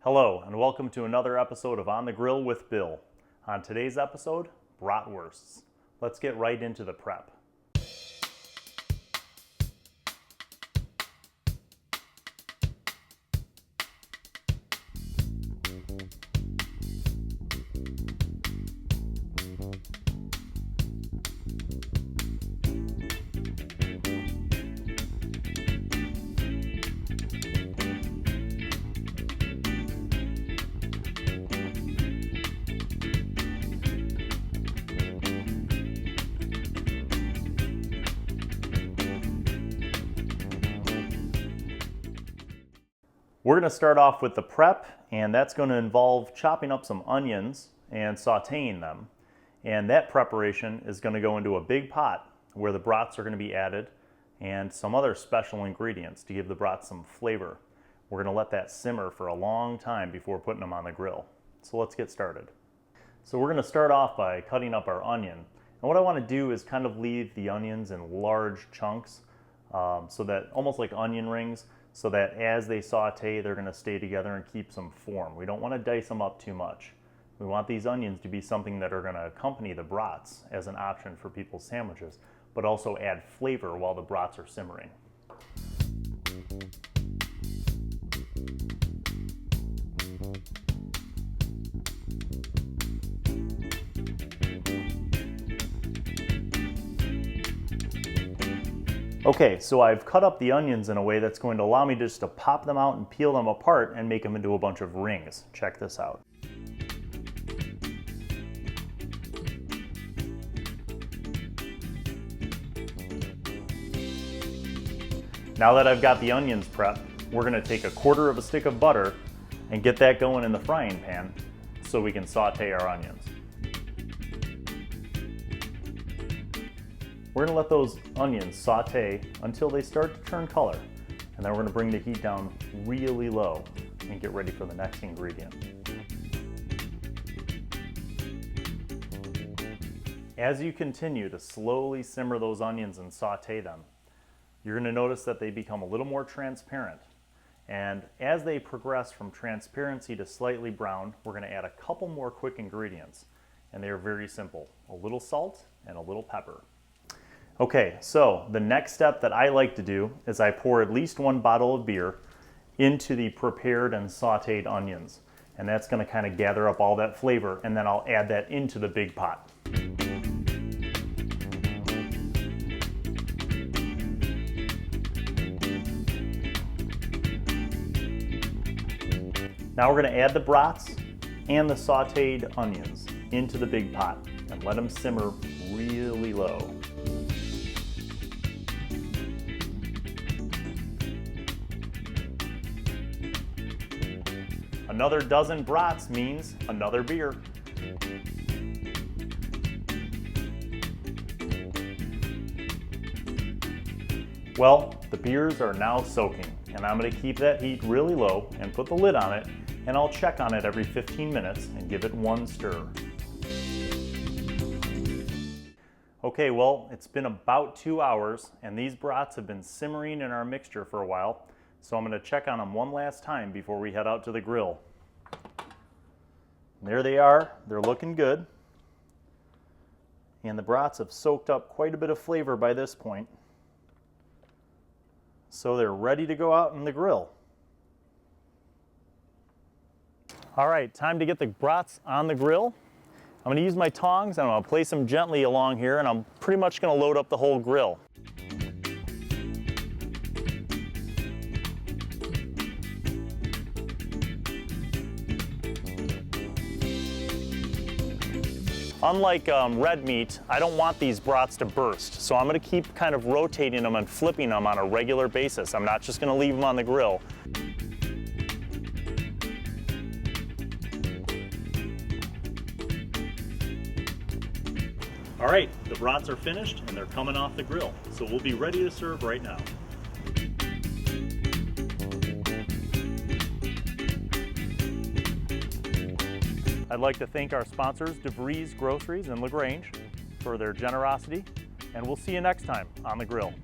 Hello, and welcome to another episode of On the Grill with Bill. On today's episode, bratwursts. Let's get right into the prep. We're going to start off with the prep, and that's going to involve chopping up some onions and sauteing them. And that preparation is going to go into a big pot where the brats are going to be added and some other special ingredients to give the brats some flavor. We're going to let that simmer for a long time before putting them on the grill. So let's get started. So we're going to start off by cutting up our onion. And what I want to do is kind of leave the onions in large chunks, so that almost like onion rings, so that as they saute, they're going to stay together and keep some form. We don't want to dice them up too much. We want these onions to be something that are going to accompany the brats as an option for people's sandwiches, but also add flavor while the brats are simmering. Okay, so I've cut up the onions in a way that's going to allow me just to pop them out and peel them apart and make them into a bunch of rings. Check this out. Now that I've got the onions prepped, we're going to take 1/4 of a stick of butter and get that going in the frying pan so we can saute our onions. We're going to let those onions saute until they start to turn color, and then we're going to bring the heat down really low and get ready for the next ingredient. As you continue to slowly simmer those onions and saute them, you're going to notice that they become a little more transparent. And as they progress from transparency to slightly brown, we're going to add a couple more quick ingredients, and they are very simple: a little salt and a little pepper. Okay, so the next step that I like to do is I pour at least 1 bottle of beer into the prepared and sauteed onions. And that's going to kind of gather up all that flavor, and then I'll add that into the big pot. Now we're going to add the brats and the sauteed onions into the big pot and let them simmer really low. Another dozen brats means another beer. Well, the beers are now soaking, and I'm going to keep that heat really low and put the lid on it, and I'll check on it every 15 minutes and give it 1 stir. Okay, well, it's been about 2 hours, and these brats have been simmering in our mixture for a while. So I'm going to check on them one last time before we head out to the grill. There they are. They're looking good. And the brats have soaked up quite a bit of flavor by this point. So they're ready to go out in the grill. All right, time to get the brats on the grill. I'm going to use my tongs and I'm going to place them gently along here, and I'm pretty much going to load up the whole grill. Unlike red meat, I don't want these brats to burst, so I'm going to keep kind of rotating them and flipping them on a regular basis. I'm not just going to leave them on the grill. All right, the brats are finished and they're coming off the grill, so we'll be ready to serve right now. I'd like to thank our sponsors, DeVries Groceries in LaGrange, for their generosity, and we'll see you next time on the grill.